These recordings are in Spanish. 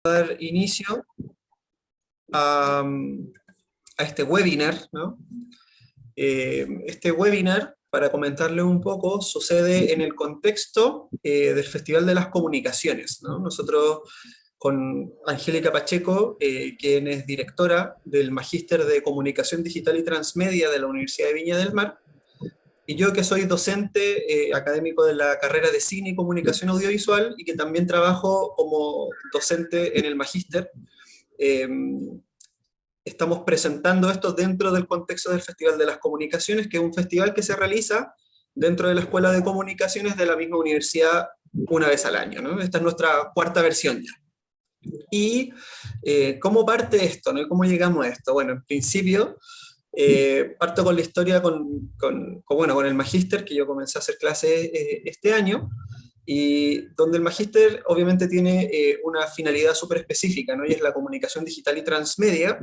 Dar inicio a, a este webinar, ¿no? Este webinar, para comentarles un poco, sucede en el contexto del Festival de las Comunicaciones, ¿no? Nosotros con Angélica Pacheco, quien es directora del Magíster de Comunicación Digital y Transmedia de la Universidad de Viña del Mar, y yo que soy docente académico de la carrera de Cine y Comunicación Audiovisual y que también trabajo como docente en el Magíster, eh, estamos presentando esto dentro del contexto del Festival de las Comunicaciones, que es un festival que se realiza dentro de la Escuela de Comunicaciones de la misma universidad una vez al año, ¿no? Esta es nuestra cuarta versión ya. ¿Y cómo parte esto, ¿no? ¿Cómo llegamos a esto? Bueno, en principio, parto con la historia bueno, con el magíster, que yo comencé a hacer clases este año, y donde el magíster obviamente tiene una finalidad súper específica, ¿no? Y es la comunicación digital y transmedia.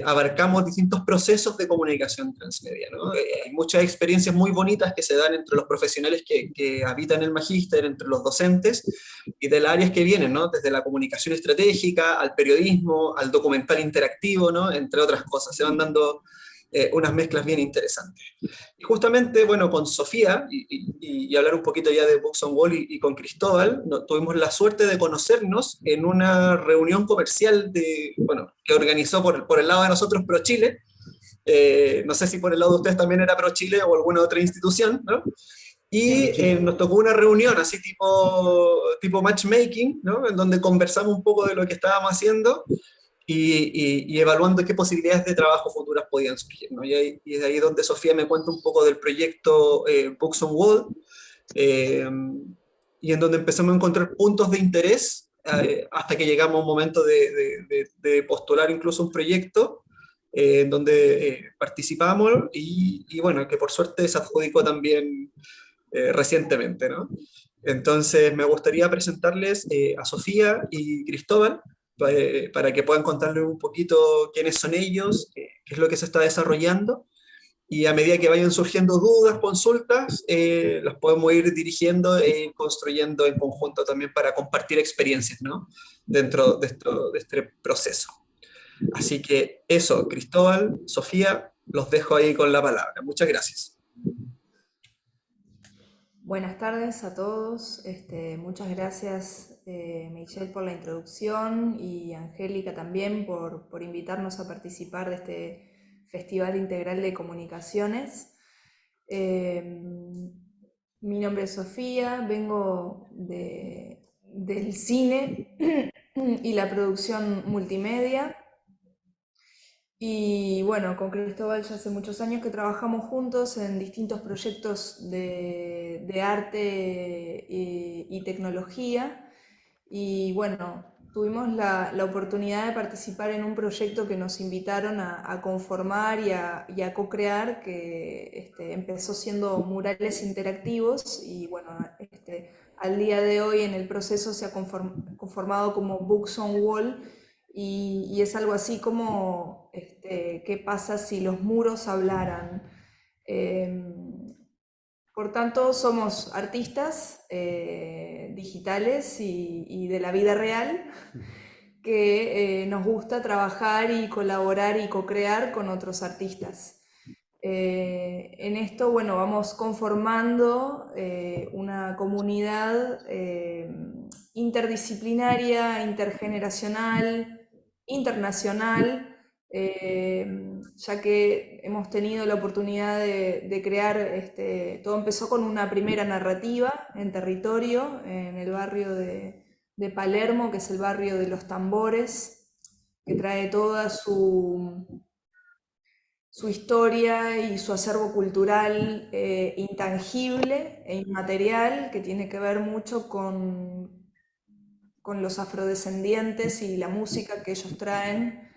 Abarcamos distintos procesos de comunicación transmedia, ¿no? Hay muchas experiencias muy bonitas que se dan entre los profesionales que habitan el magíster, entre los docentes, y de las áreas que vienen, ¿no? Desde la comunicación estratégica, al periodismo, al documental interactivo, ¿no? Entre otras cosas. Se van dando unas mezclas bien interesantes. Y justamente, bueno, con Sofía, y hablar un poquito ya de Books on Wall y con Cristóbal, tuvimos la suerte de conocernos en una reunión comercial bueno, que organizó por el lado de nosotros ProChile. No sé si por el lado de ustedes también era ProChile o alguna otra institución, ¿no? Y nos tocó una reunión así tipo matchmaking, ¿no? En donde conversamos un poco de lo que estábamos haciendo y evaluando qué posibilidades de trabajo futuras podían surgir, ¿no? Y es ahí donde Sofía me cuenta un poco del proyecto Books on Wall, eh, y en donde empezamos a encontrar puntos de interés hasta que llegamos a un momento de postular incluso un proyecto en donde participamos y bueno, que por suerte se adjudicó también recientemente, ¿no? Entonces me gustaría presentarles a Sofía y Cristóbal para que puedan contarles un poquito quiénes son ellos, qué es lo que se está desarrollando, y a medida que vayan surgiendo dudas, consultas, las podemos ir dirigiendo e construyendo en conjunto también para compartir experiencias, ¿no? Dentro de este proceso. Así que eso, Cristóbal, Sofía, los dejo ahí con la palabra. Muchas gracias. Buenas tardes a todos. Muchas gracias, Michelle, por la introducción y Angélica también por invitarnos a participar de este Festival Integral de Comunicaciones. Mi nombre es Sofía, vengo del cine y la producción multimedia. Y bueno, con Cristóbal ya hace muchos años que trabajamos juntos en distintos proyectos de arte y tecnología. Y bueno, tuvimos la oportunidad de participar en un proyecto que nos invitaron a conformar y a co-crear, que empezó siendo murales interactivos y bueno, al día de hoy en el proceso se ha conformado como Books on Wall y es algo así como qué pasa si los muros hablaran. Em, por tanto, somos artistas digitales y de la vida real que nos gusta trabajar y colaborar y co-crear con otros artistas. En esto, bueno, vamos conformando una comunidad interdisciplinaria, intergeneracional, internacional, ya que hemos tenido la oportunidad de crear, todo empezó con una primera narrativa en territorio, en el barrio de Palermo, que es el barrio de los tambores, que trae toda su historia y su acervo cultural intangible e inmaterial, que tiene que ver mucho con los afrodescendientes y la música que ellos traen,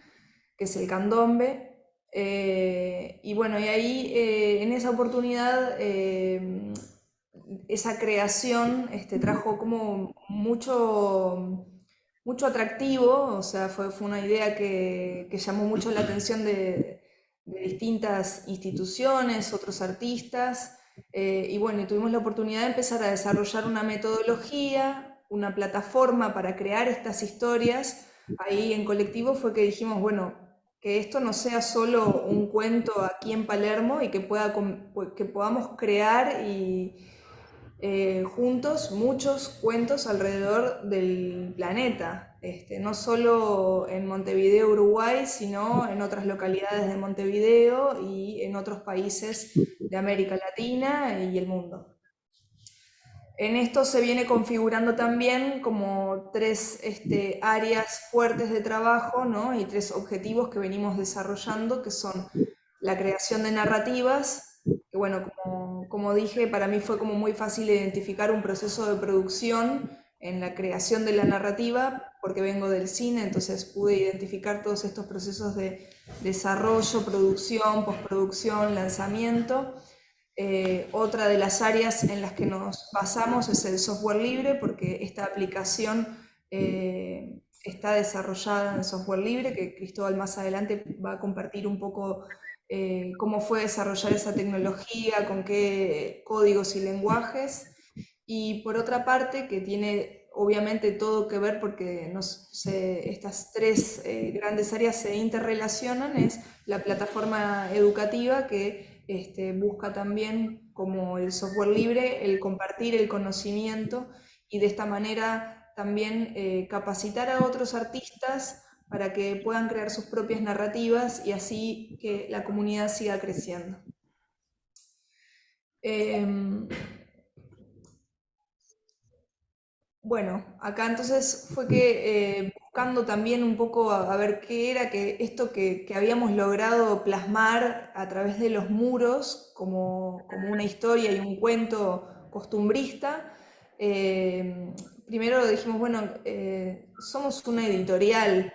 que es el candombe. Y bueno, y ahí en esa oportunidad esa creación trajo como mucho atractivo, o sea, fue una idea que llamó mucho la atención de distintas instituciones, otros artistas, y bueno, y tuvimos la oportunidad de empezar a desarrollar una metodología una plataforma para crear estas historias, ahí en colectivo fue que dijimos, bueno, que esto no sea solo un cuento aquí en Palermo y que, que podamos crear juntos muchos cuentos alrededor del planeta, no solo en Montevideo, Uruguay, sino en otras localidades de Montevideo y en otros países de América Latina y el mundo. En esto se viene configurando también como tres áreas fuertes de trabajo, ¿no? Y tres objetivos que venimos desarrollando, que son la creación de narrativas, que bueno, como dije, para mí fue como muy fácil identificar un proceso de producción en la creación de la narrativa, porque vengo del cine, entonces pude identificar todos estos procesos de desarrollo, producción, postproducción, lanzamiento. Otra de las áreas en las que nos basamos es el software libre, porque esta aplicación está desarrollada en software libre, que Cristóbal más adelante va a compartir un poco cómo fue desarrollar esa tecnología, con qué códigos y lenguajes. Y por otra parte, que tiene obviamente todo que ver porque estas tres grandes áreas se interrelacionan, es la plataforma educativa que busca también, como el software libre, el compartir el conocimiento y de esta manera también capacitar a otros artistas para que puedan crear sus propias narrativas y así que la comunidad siga creciendo. Bueno, acá entonces fue que buscando también un poco a ver qué era que esto que habíamos logrado plasmar a través de los muros como una historia y un cuento costumbrista. Primero dijimos, bueno, somos una editorial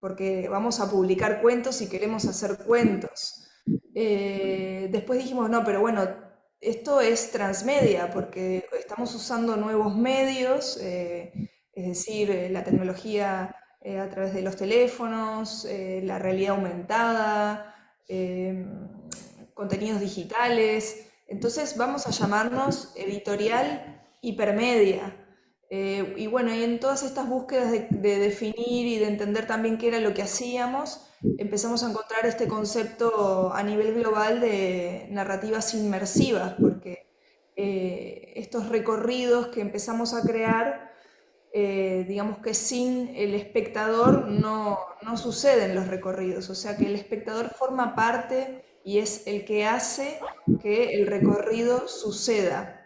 porque vamos a publicar cuentos y queremos hacer cuentos. Después dijimos, no, pero bueno, esto es transmedia porque estamos usando nuevos medios, es decir, la tecnología a través de los teléfonos, la realidad aumentada, contenidos digitales. Entonces vamos a llamarnos editorial hipermedia. Y bueno, y en todas estas búsquedas de definir y de entender también qué era lo que hacíamos, empezamos a encontrar este concepto a nivel global de narrativas inmersivas, porque estos recorridos que empezamos a crear, digamos que sin el espectador no suceden los recorridos, o sea que el espectador forma parte y es el que hace que el recorrido suceda.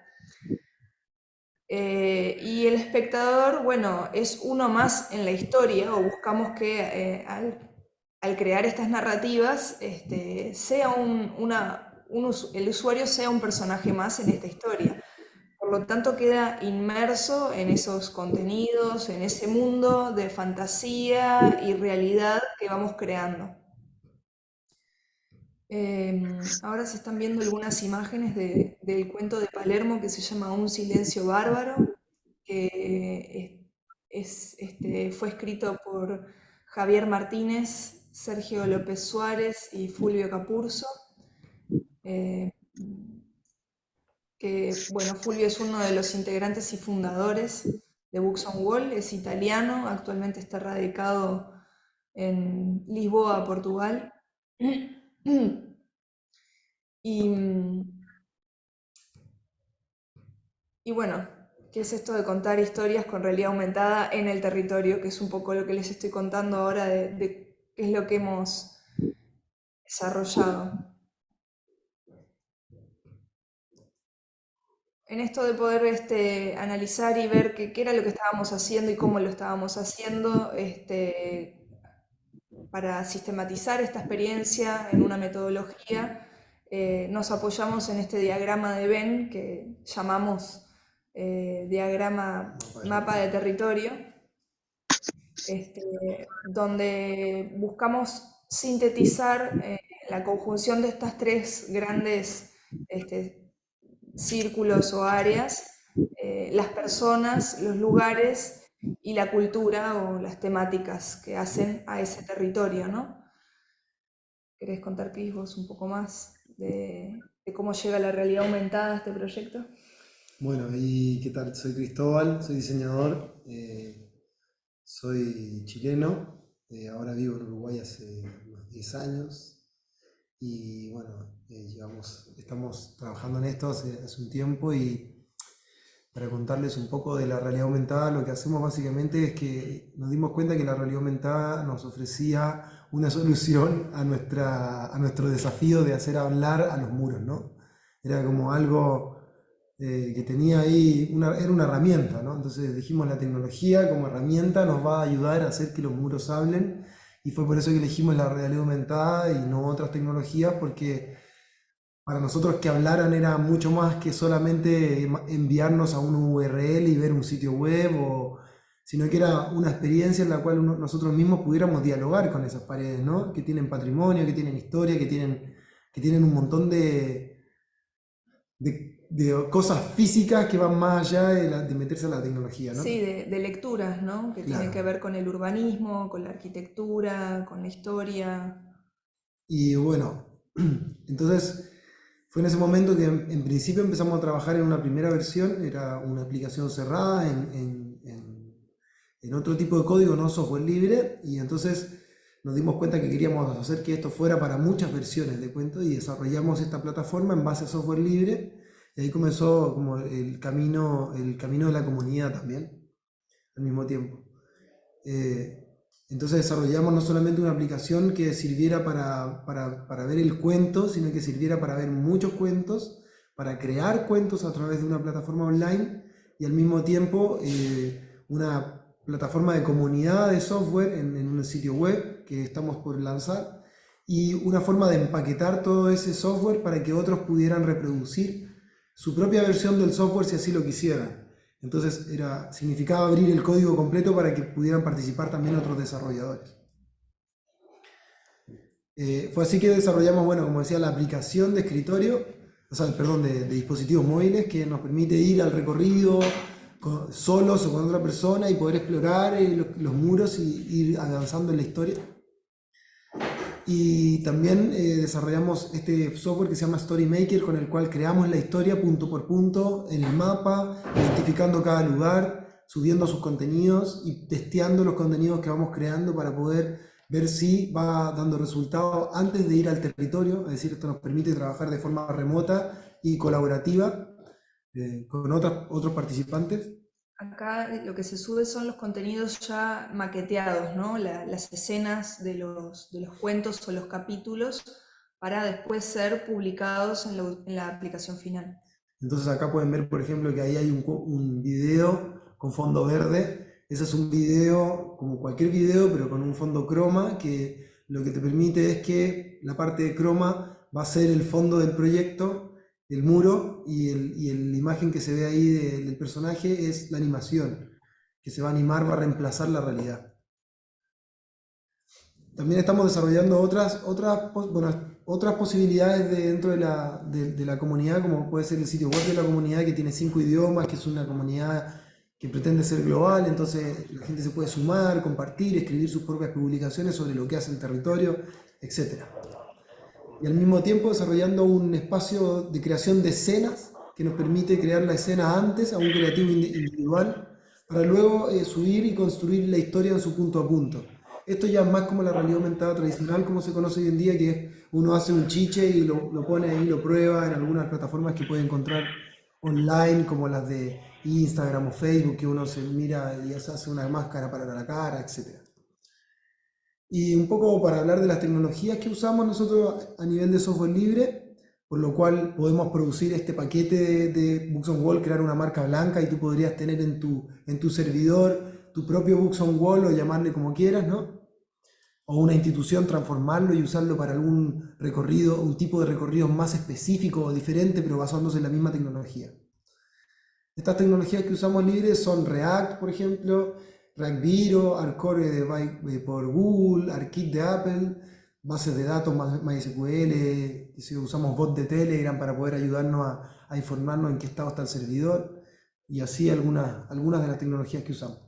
Y el espectador, bueno, es uno más en la historia, o buscamos que al crear estas narrativas, sea el usuario sea un personaje más en esta historia. Por lo tanto, queda inmerso en esos contenidos, en ese mundo de fantasía y realidad que vamos creando. Ahora se están viendo algunas imágenes del cuento de Palermo que se llama Un silencio bárbaro, que fue escrito por Javier Martínez, Sergio López Suárez y Fulvio Capurso. eh, que, bueno, Fulvio es uno de los integrantes y fundadores de Books on Wall, es italiano, actualmente está radicado en Lisboa, Portugal. Y, y bueno, ¿qué es esto de contar historias con realidad aumentada en el territorio? Que es un poco lo que les estoy contando ahora de qué es lo que hemos desarrollado. En esto de poder analizar y ver qué era lo que estábamos haciendo y cómo lo estábamos haciendo, para sistematizar esta experiencia en una metodología, nos apoyamos en este diagrama de Venn que llamamos diagrama mapa de territorio, donde buscamos sintetizar la conjunción de estas tres grandes círculos o áreas, las personas, los lugares y la cultura o las temáticas que hacen a ese territorio, ¿no? ¿Querés contar, Cris, vos un poco más de cómo llega la realidad aumentada a este proyecto? Bueno, ¿y qué tal? Soy Cristóbal, soy diseñador, soy chileno, ahora vivo en Uruguay hace unos 10 años y bueno, estamos trabajando en esto hace un tiempo y para contarles un poco de la realidad aumentada, lo que hacemos básicamente es que nos dimos cuenta que la realidad aumentada nos ofrecía una solución a nuestro desafío de hacer hablar a los muros, ¿no? Era como algo que tenía ahí, era una herramienta, ¿no? Entonces dijimos la tecnología como herramienta nos va a ayudar a hacer que los muros hablen y fue por eso que elegimos la realidad aumentada y no otras tecnologías porque para nosotros que hablaran era mucho más que solamente enviarnos a un URL y ver un sitio web, sino que era una experiencia en la cual nosotros mismos pudiéramos dialogar con esas paredes, ¿no? Que tienen patrimonio, que tienen historia, que tienen un montón de cosas físicas que van más allá de meterse a la tecnología, ¿no? Sí, de lecturas, ¿no? Que tienen Claro. que ver con el urbanismo, con la arquitectura, con la historia. Y bueno, entonces fue en ese momento que en principio empezamos a trabajar en una primera versión, era una aplicación cerrada en otro tipo de código, no software libre, y entonces nos dimos cuenta que queríamos hacer que esto fuera para muchas versiones de cuento y desarrollamos esta plataforma en base a software libre, y ahí comenzó como el camino de la comunidad también, al mismo tiempo. Eh, entonces desarrollamos no solamente una aplicación que sirviera para ver el cuento, sino que sirviera para ver muchos cuentos, para crear cuentos a través de una plataforma online y al mismo tiempo una plataforma de comunidad de software en un sitio web que estamos por lanzar y una forma de empaquetar todo ese software para que otros pudieran reproducir su propia versión del software si así lo quisieran. Entonces significaba abrir el código completo para que pudieran participar también otros desarrolladores. Fue así que desarrollamos, bueno, como decía, la aplicación de escritorio, o sea, perdón, de dispositivos móviles que nos permite ir al recorrido solos o con otra persona y poder explorar los muros y ir avanzando en la historia. Y también desarrollamos este software que se llama Story Maker, con el cual creamos la historia punto por punto en el mapa, identificando cada lugar, subiendo sus contenidos y testeando los contenidos que vamos creando para poder ver si va dando resultados antes de ir al territorio. Es decir, esto nos permite trabajar de forma remota y colaborativa con otros participantes. Acá lo que se sube son los contenidos ya maqueteados, ¿no? Las escenas de los cuentos o los capítulos para después ser publicados en la aplicación final. Entonces acá pueden ver, por ejemplo, que ahí hay un video con fondo verde. Ese es un video, como cualquier video, pero con un fondo croma, que lo que te permite es que la parte de croma va a ser el fondo del proyecto, el muro, y la imagen que se ve ahí del personaje es la animación, que se va a animar, va a reemplazar la realidad. También estamos desarrollando otras posibilidades dentro de la comunidad, como puede ser el sitio web de la comunidad que tiene 5 idiomas, que es una comunidad que pretende ser global, entonces la gente se puede sumar, compartir, escribir sus propias publicaciones sobre lo que hace el territorio, etc. Y al mismo tiempo desarrollando un espacio de creación de escenas que nos permite crear la escena antes a un creativo individual para luego subir y construir la historia en su punto a punto. Esto ya es más como la realidad aumentada tradicional, como se conoce hoy en día, que es uno hace un chiche y lo pone ahí, lo prueba en algunas plataformas que puede encontrar online, como las de Instagram o Facebook, que uno se mira y se hace una máscara para la cara, etc. Y un poco para hablar de las tecnologías que usamos nosotros a nivel de software libre, por lo cual podemos producir este paquete de Books on Wall, crear una marca blanca y tú podrías tener en tu servidor tu propio Books on Wall o llamarle como quieras, ¿no? O una institución, transformarlo y usarlo para algún recorrido, un tipo de recorrido más específico o diferente, pero basándose en la misma tecnología. Estas tecnologías que usamos libres son React, por ejemplo, React Viro, Arcore por Google, ARKit de Apple, bases de datos MySQL, si usamos bot de Telegram para poder ayudarnos a informarnos en qué estado está el servidor, y así algunas de las tecnologías que usamos.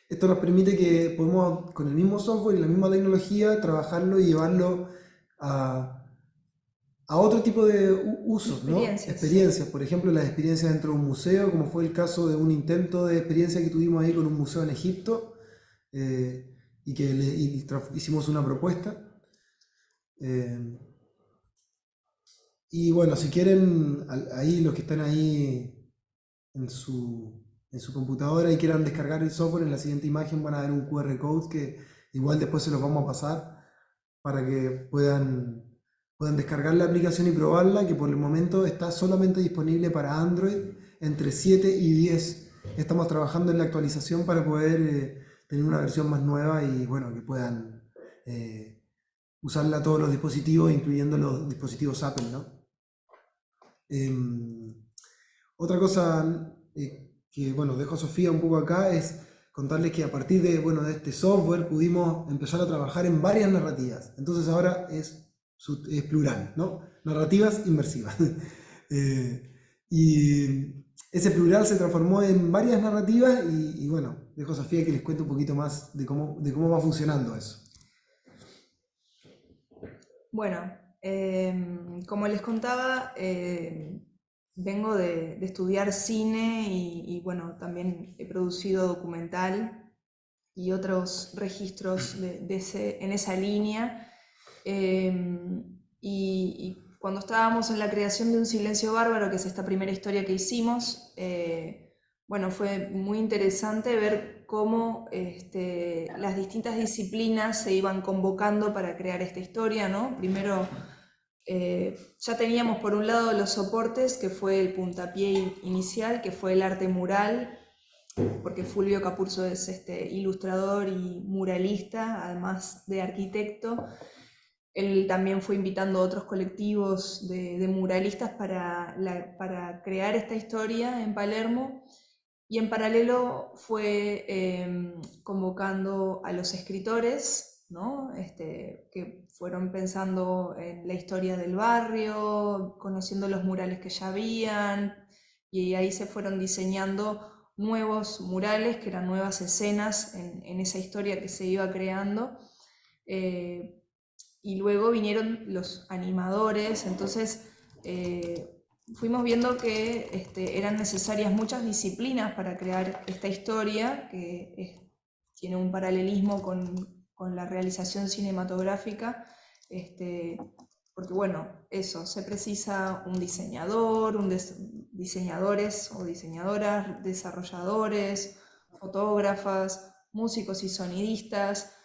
Esto nos permite que podemos, con el mismo software y la misma tecnología, trabajarlo y llevarlo a a otro tipo de usos, ¿no? Experiencias. Experiencias, por ejemplo, las experiencias dentro de un museo, como fue el caso de un intento de experiencia que tuvimos ahí con un museo en Egipto, y que hicimos una propuesta. Y bueno, si quieren, ahí los que están ahí en su computadora y quieran descargar el software, en la siguiente imagen van a ver un QR code que igual después se los vamos a pasar para que puedan descargar la aplicación y probarla, que por el momento está solamente disponible para Android entre 7 y 10. Estamos trabajando en la actualización para poder tener una versión más nueva y bueno, que puedan usarla a todos los dispositivos, incluyendo los dispositivos Apple, ¿no? Otra cosa que bueno, dejo a Sofía un poco acá es contarles que a partir de, bueno, de este software pudimos empezar a trabajar en varias narrativas. Entonces ahora es plural, ¿no? Narrativas inmersivas. Y ese plural se transformó en varias narrativas y bueno, dejo a Sofía que les cuente un poquito más de cómo va funcionando eso. Bueno, como les contaba, vengo de estudiar cine y bueno, también he producido documental y otros registros en esa línea. Y cuando estábamos en la creación de Un Silencio Bárbaro, que es esta primera historia que hicimos, bueno, fue muy interesante ver cómo las distintas disciplinas se iban convocando para crear esta historia, ¿no? Primero, ya teníamos por un lado los soportes, que fue el puntapié inicial, que fue el arte mural, porque Fulvio Capurzo es ilustrador y muralista, además de arquitecto. Él también fue invitando a otros colectivos de muralistas para crear esta historia en Palermo, y en paralelo fue convocando a los escritores, ¿no? Que fueron pensando en la historia del barrio, conociendo los murales que ya habían, y ahí se fueron diseñando nuevos murales, que eran nuevas escenas en esa historia que se iba creando. Y luego vinieron los animadores, entonces fuimos viendo que eran necesarias muchas disciplinas para crear esta historia, que tiene un paralelismo con la realización cinematográfica, porque bueno, eso, se precisa un diseñador, diseñadores o diseñadoras, desarrolladores, fotógrafas, músicos y sonidistas,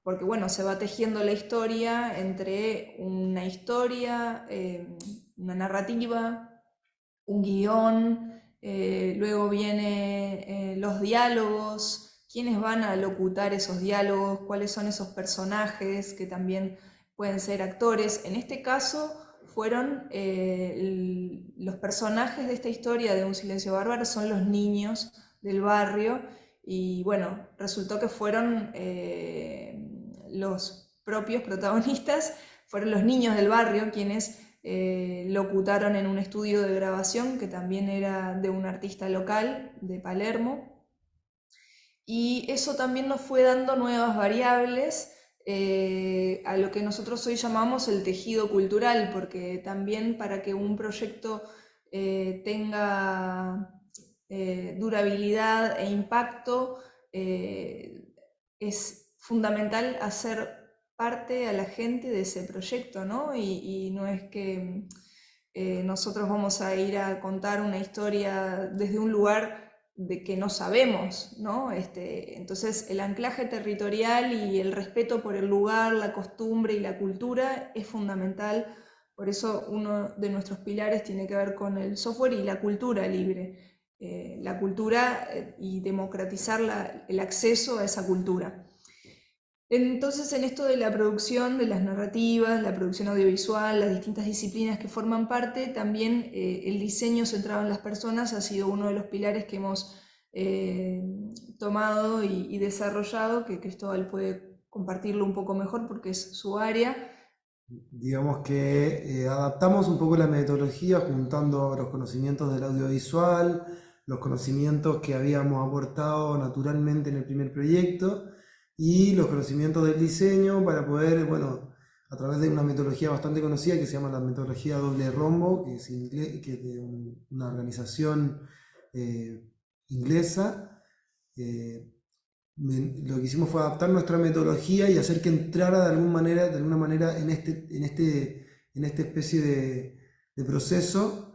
porque bueno, se va tejiendo la historia entre una historia, una narrativa, un guión, luego vienen los diálogos, quiénes van a locutar esos diálogos, cuáles son esos personajes que también pueden ser actores. En este caso fueron los personajes de esta historia de Un Silencio Bárbaro, son los niños del barrio, y bueno, resultó que fueron los propios protagonistas, fueron los niños del barrio quienes locutaron en un estudio de grabación que también era de un artista local de Palermo, y eso también nos fue dando nuevas variables a lo que nosotros hoy llamamos el tejido cultural, porque también para que un proyecto tenga durabilidad e impacto, es fundamental hacer parte a la gente de ese proyecto, ¿no? Y no es que nosotros vamos a ir a contar una historia desde un lugar de que no sabemos, ¿no? Entonces el anclaje territorial y el respeto por el lugar, la costumbre y la cultura es fundamental. Por eso uno de nuestros pilares tiene que ver con el software y la cultura libre. La cultura y democratizar el acceso a esa cultura. Entonces, en esto de la producción de las narrativas, la producción audiovisual, las distintas disciplinas que forman parte, también el diseño centrado en las personas ha sido uno de los pilares que hemos tomado y desarrollado, que Cristóbal puede compartirlo un poco mejor porque es su área. Digamos que adaptamos un poco la metodología juntando los conocimientos del audiovisual, los conocimientos que habíamos aportado naturalmente en el primer proyecto y los conocimientos del diseño para poder, bueno, a través de una metodología bastante conocida que se llama la metodología doble rombo, que es, que es de una organización inglesa. Lo que hicimos fue adaptar nuestra metodología y hacer que entrara de alguna manera en esta especie de proceso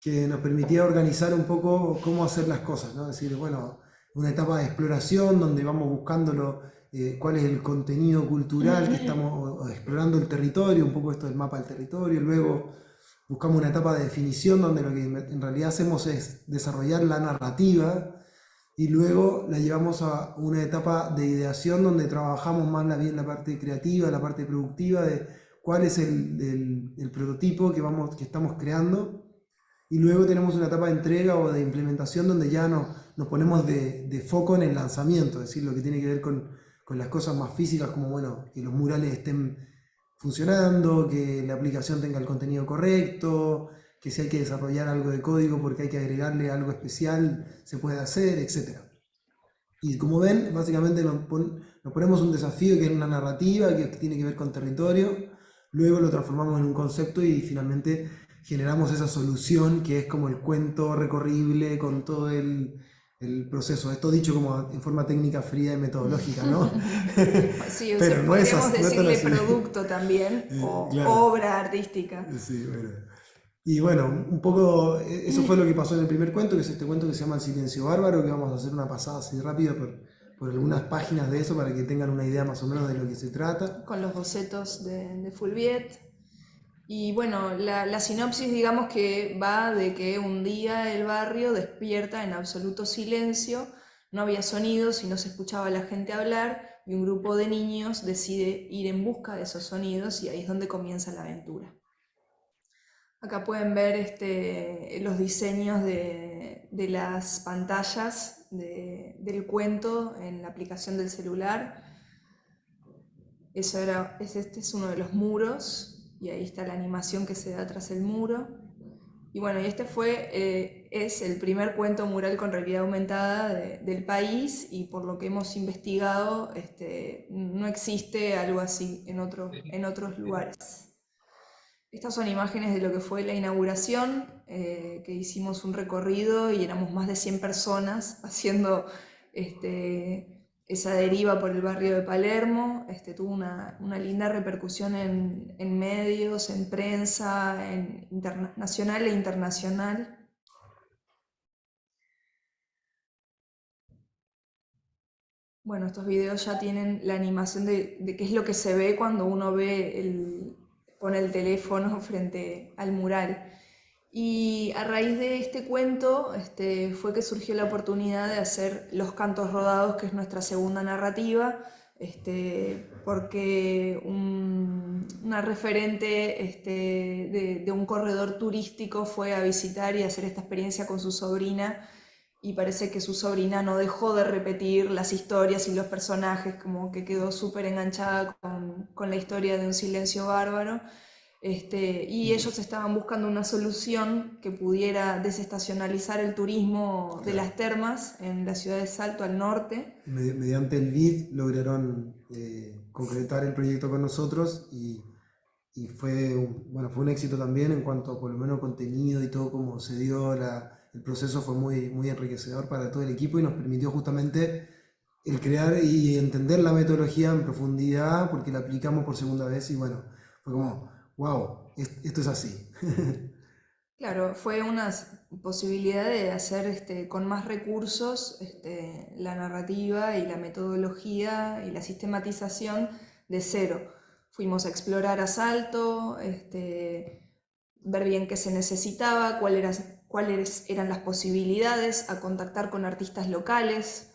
que nos permitía organizar un poco cómo hacer las cosas, ¿no? Es decir, bueno, una etapa de exploración donde vamos buscando cuál es el contenido cultural que estamos o explorando el territorio, un poco esto del mapa del territorio. Luego buscamos una etapa de definición donde lo que en realidad hacemos es desarrollar la narrativa, y luego la llevamos a una etapa de ideación donde trabajamos más bien la parte creativa, la parte productiva de cuál es el prototipo que estamos creando. Y luego tenemos una etapa de entrega o de implementación donde ya nos ponemos de foco en el lanzamiento, es decir, lo que tiene que ver con las cosas más físicas, como bueno, que los murales estén funcionando, que la aplicación tenga el contenido correcto, que si hay que desarrollar algo de código porque hay que agregarle algo especial, se puede hacer, etc. Y como ven, básicamente nos ponemos un desafío que es una narrativa que tiene que ver con territorio, luego lo transformamos en un concepto y finalmente generamos esa solución que es como el cuento recorrible con todo el proceso. Esto dicho como en forma técnica fría y metodológica, ¿no? Sí, o Pero sea, no es podríamos no es tan decirle así. producto también, o Claro. obra artística. Sí, bueno. Y bueno, un poco eso fue lo que pasó en el primer cuento, que es este cuento que se llama El silencio bárbaro, que vamos a hacer una pasada así rápida por algunas páginas de eso para que tengan una idea más o menos de lo que se trata. Con los bocetos de Fulviet. Y bueno, la sinopsis digamos que va de que un día el barrio despierta en absoluto silencio, no había sonidos y no se escuchaba a la gente hablar, y un grupo de niños decide ir en busca de esos sonidos y ahí es donde comienza la aventura. Acá pueden ver los diseños de las pantallas del cuento en la aplicación del celular. Este es uno de los muros y ahí está la animación que se da tras el muro. Y bueno, y es el primer cuento mural con realidad aumentada del país, y por lo que hemos investigado, no existe algo así en otros lugares. Estas son imágenes de lo que fue la inauguración, que hicimos un recorrido y éramos más de 100 personas haciendo esa deriva por el barrio de Palermo. Tuvo una linda repercusión en medios, en prensa, nacional e internacional. Bueno, estos videos ya tienen la animación de qué es lo que se ve cuando uno pone el teléfono frente al mural. Y a raíz de este cuento fue que surgió la oportunidad de hacer Los Cantos Rodados, que es nuestra segunda narrativa, porque una referente de un corredor turístico fue a visitar y hacer esta experiencia con su sobrina, y parece que su sobrina no dejó de repetir las historias y los personajes, como que quedó súper enganchada con la historia de Un silencio bárbaro. Y ellos estaban buscando una solución que pudiera desestacionalizar el turismo de las termas en la ciudad de Salto, al norte. Mediante el BID lograron concretar el proyecto con nosotros y fue un éxito también en cuanto a por lo menos contenido y todo como se dio el proceso. Fue muy, muy enriquecedor para todo el equipo y nos permitió justamente el crear y entender la metodología en profundidad porque la aplicamos por segunda vez y bueno, fue como, wow, esto es así. Claro, fue una posibilidad de hacer con más recursos la narrativa y la metodología y la sistematización de cero. Fuimos a explorar a Salto, ver bien qué se necesitaba, cuáles eran las posibilidades, a contactar con artistas locales.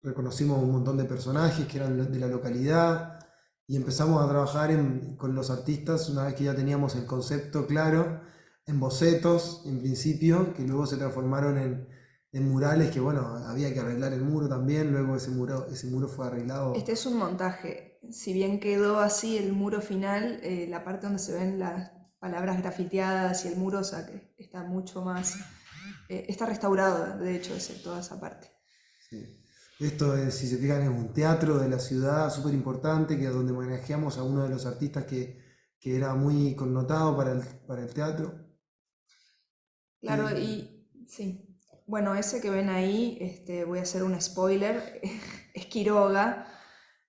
Reconocimos un montón de personajes que eran de la localidad y empezamos a trabajar con los artistas una vez que ya teníamos el concepto claro, en bocetos en principio, que luego se transformaron en murales, que bueno, había que arreglar el muro también, luego ese muro fue arreglado. Este es un montaje, si bien quedó así el muro final, la parte donde se ven las palabras grafiteadas y el muro, o sea, que está mucho más, está restaurado de hecho toda esa parte. Sí. Esto, si se fijan, es un teatro de la ciudad súper importante, que es donde homenajeamos a uno de los artistas que era muy connotado para el teatro. Claro, Y y sí. Bueno, ese que ven ahí, voy a hacer un spoiler, es Quiroga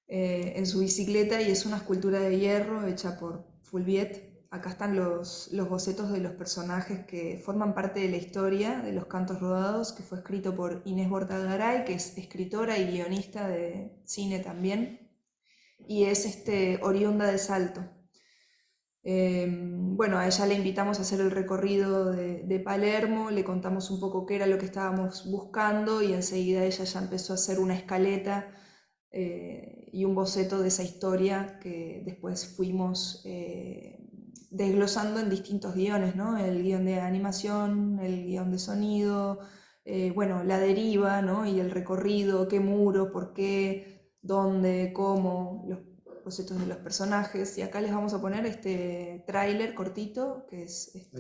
en su bicicleta y es una escultura de hierro hecha por Fulviet. Acá están los bocetos de los personajes que forman parte de la historia de Los Cantos Rodados, que fue escrito por Inés Bortagaray, que es escritora y guionista de cine también, y es oriunda de Salto. Bueno, a ella le invitamos a hacer el recorrido de Palermo, le contamos un poco qué era lo que estábamos buscando y enseguida ella ya empezó a hacer una escaleta y un boceto de esa historia que después fuimos desglosando en distintos guiones, ¿no? El guión de animación, el guión de sonido, bueno, la deriva, ¿no? Y el recorrido, qué muro, por qué, dónde, cómo, los bocetos de los personajes. Y acá les vamos a poner este tráiler cortito, que es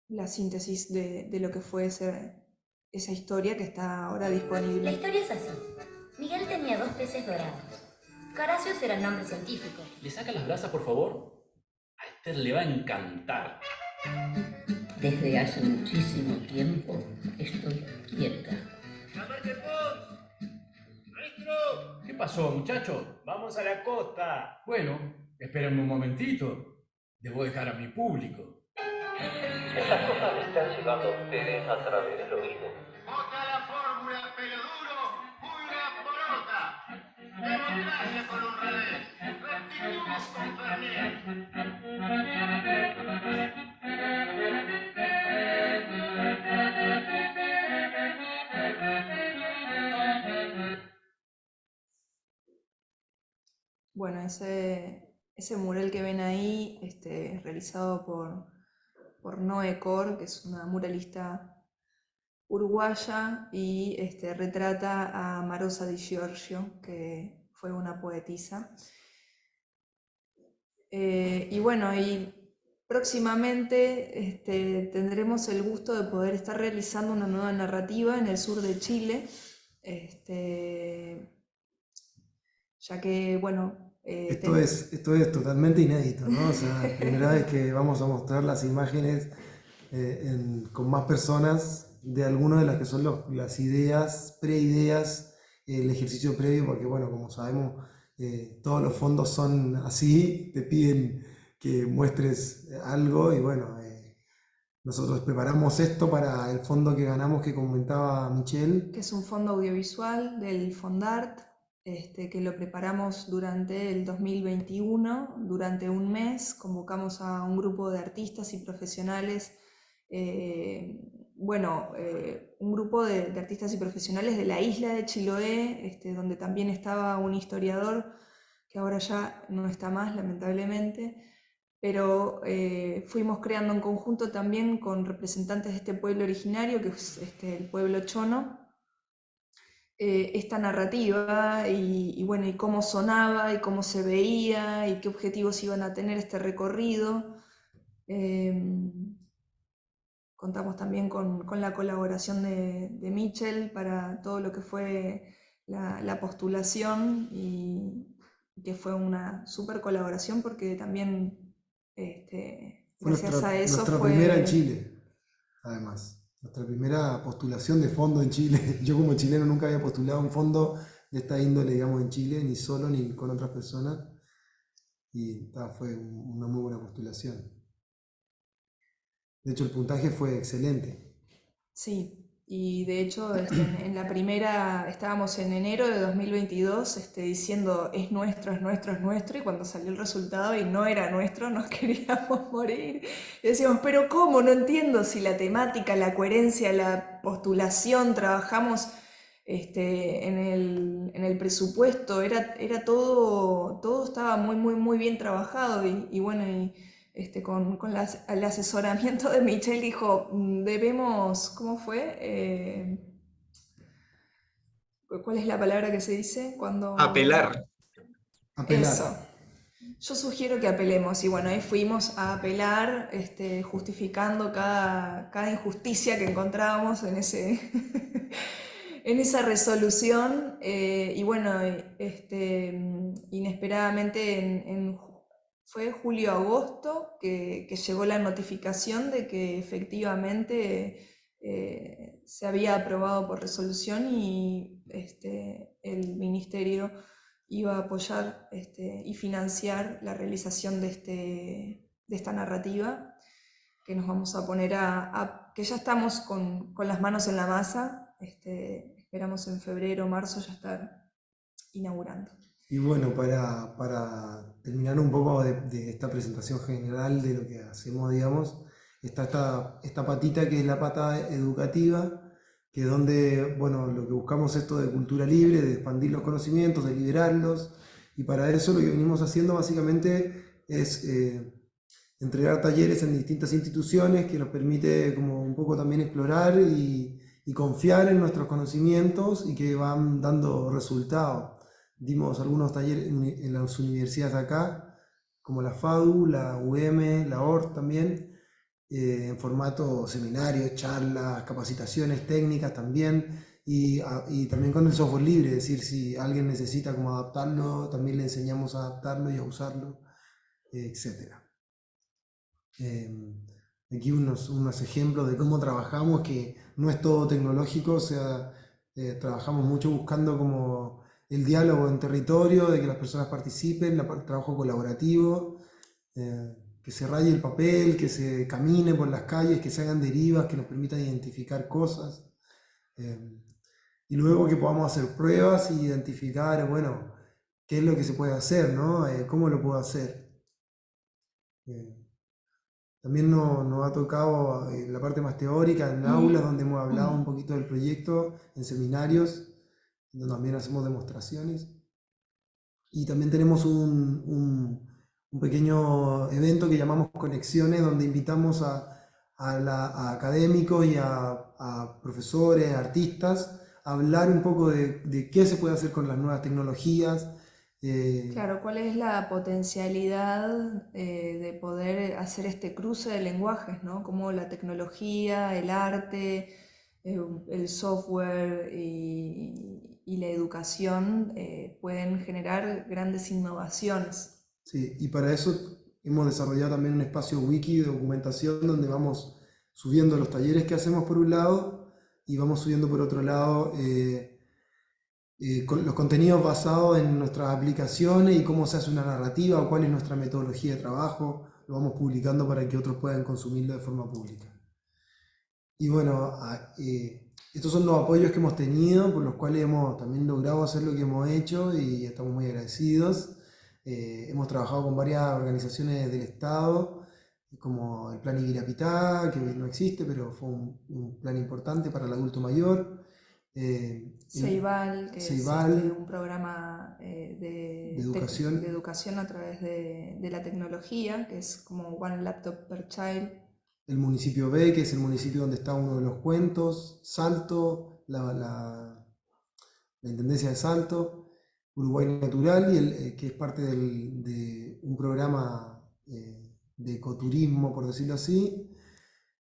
la síntesis de lo que fue esa historia que está ahora La disponible. historia es así. Miguel tenía 2 peces dorados. Caracios era el nombre científico. ¿Le saca las brasas, por favor? A Esther le va a encantar. Desde hace muchísimo tiempo estoy quieta. ¿Qué pasó, muchacho? Vamos a la costa. Bueno, espérenme un momentito. Debo dejar a mi público. Estas cosas le están llegando a ustedes a través del oído. Vota la fórmula, pelo duro, una porota. Democracia con un revés. Restituimos con Fernet. Bueno, ese mural que ven ahí, es realizado por Noé Cor, que es una muralista uruguaya, y retrata a Marosa di Giorgio, que fue una poetisa. Y bueno, y próximamente tendremos el gusto de poder estar realizando una nueva narrativa en el sur de Chile, ya que, bueno, esto es totalmente inédito, ¿no? O sea, la primera vez que vamos a mostrar las imágenes con más personas de algunas de las que son las ideas, preideas, el ejercicio previo, porque bueno, como sabemos, todos los fondos son así, te piden que muestres algo y bueno, nosotros preparamos esto para el fondo que ganamos que comentaba Michelle. que es un fondo audiovisual del Fondart, que lo preparamos durante el 2021, durante un mes, convocamos a un grupo de artistas y profesionales, un grupo de artistas y profesionales de la isla de Chiloé, donde también estaba un historiador, que ahora ya no está más, lamentablemente, pero fuimos creando en conjunto también con representantes de este pueblo originario, que es el pueblo chono, esta narrativa y bueno, y cómo sonaba y cómo se veía y qué objetivos iban a tener este recorrido. Contamos también con la colaboración de Michel para todo lo que fue la postulación y que fue una súper colaboración porque también gracias a eso nuestra fue... primera en Chile, además. Nuestra primera postulación de fondo en Chile. Yo como chileno nunca había postulado un fondo de esta índole, digamos, en Chile, ni solo ni con otras personas. Y fue una muy buena postulación. De hecho, el puntaje fue excelente. Sí, y de hecho en la primera estábamos en enero de 2022 diciendo es nuestro, es nuestro, es nuestro, y cuando salió el resultado y no era nuestro nos queríamos morir. Y decíamos, pero ¿cómo? No entiendo si la temática, la coherencia, la postulación, trabajamos en el presupuesto, era todo estaba muy, muy, muy bien trabajado y bueno, con el asesoramiento de Michelle dijo, debemos, ¿cómo fue? ¿Cuál es la palabra que se dice? Cuando... Apelar. Apelar. Eso. Yo sugiero que apelemos, y bueno, ahí fuimos a apelar, justificando cada injusticia que encontrábamos en en esa resolución. Y bueno, inesperadamente fue julio-agosto que llegó la notificación de que efectivamente se había aprobado por resolución y el ministerio iba a apoyar y financiar la realización de esta narrativa, que nos vamos a poner que ya estamos con las manos en la masa. Esperamos en febrero o marzo ya estar inaugurando. Y bueno, para terminar un poco de esta presentación general de lo que hacemos, digamos, está esta patita que es la pata educativa, que es donde, bueno, lo que buscamos es esto de cultura libre, de expandir los conocimientos, de liberarlos, y para eso lo que venimos haciendo básicamente es entregar talleres en distintas instituciones que nos permite como un poco también explorar y confiar en nuestros conocimientos y que van dando resultados. Dimos algunos talleres en las universidades acá, como la FADU, la UM, la ORT también, en formato seminarios, charlas, capacitaciones técnicas también, y también con el software libre, es decir, si alguien necesita como adaptarlo, también le enseñamos a adaptarlo y a usarlo, etc. Aquí unos ejemplos de cómo trabajamos, que no es todo tecnológico, o sea, trabajamos mucho buscando como el diálogo en territorio, de que las personas participen, el trabajo colaborativo, que se raye el papel, que se camine por las calles, que se hagan derivas, que nos permitan identificar cosas, y luego que podamos hacer pruebas y identificar, bueno, qué es lo que se puede hacer, ¿no? ¿Cómo lo puedo hacer? También nos ha tocado la parte más teórica en aulas, donde hemos hablado un poquito del proyecto, en seminarios, donde también hacemos demostraciones. Y también tenemos un pequeño evento que llamamos Conexiones, donde invitamos a académicos y a profesores, artistas, a hablar un poco de qué se puede hacer con las nuevas tecnologías. Claro, ¿cuál es la potencialidad de poder hacer este cruce de lenguajes, ¿no? Cómo la tecnología, el arte, el software y la educación pueden generar grandes innovaciones. Sí, y para eso hemos desarrollado también un espacio wiki de documentación donde vamos subiendo los talleres que hacemos por un lado y vamos subiendo por otro lado con los contenidos basados en nuestras aplicaciones y cómo se hace una narrativa o cuál es nuestra metodología de trabajo. Lo vamos publicando para que otros puedan consumirlo de forma pública. Y bueno, estos son los apoyos que hemos tenido, por los cuales hemos también logrado hacer lo que hemos hecho y estamos muy agradecidos. Hemos trabajado con varias organizaciones del Estado, como el Plan Ibirapitá, que no existe, pero fue un plan importante para el adulto mayor. Ceibal, que Ceibal, es un programa de educación a través de la tecnología, que es como One Laptop per Child. El municipio B, que es el municipio donde está uno de los cuentos, Salto, la Intendencia de Salto, Uruguay Natural, y que es parte de un programa de ecoturismo, por decirlo así,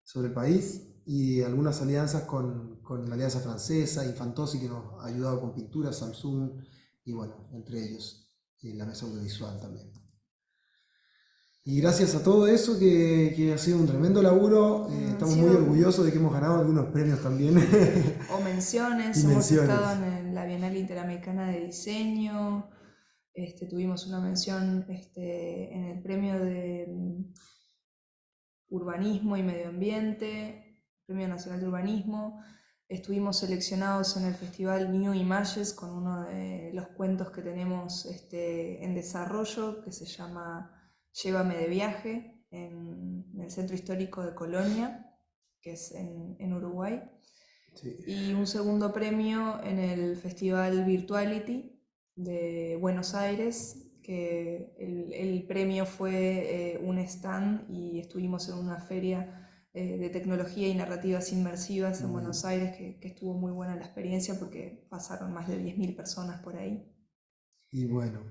sobre el país, y algunas alianzas con la Alianza Francesa, Infantosi, que nos ha ayudado con pinturas, Samsung, y bueno, entre ellos, la mesa audiovisual también. Y gracias a todo eso, que ha sido un tremendo laburo, estamos muy orgullosos de que hemos ganado algunos premios también. O menciones, hemos estado en la Bienal Interamericana de Diseño, tuvimos una mención en el premio de Urbanismo y Medio Ambiente, Premio Nacional de Urbanismo. Estuvimos seleccionados en el Festival New Images con uno de los cuentos que tenemos en desarrollo, que se llama Llévame de viaje, en el Centro Histórico de Colonia, que es en Uruguay. Sí. Y un segundo premio en el Festival Virtuality de Buenos Aires, que el premio fue un stand y estuvimos en una feria de tecnología y narrativas inmersivas en Buenos Aires, que estuvo muy buena la experiencia porque pasaron más de 10.000 personas por ahí. Y bueno,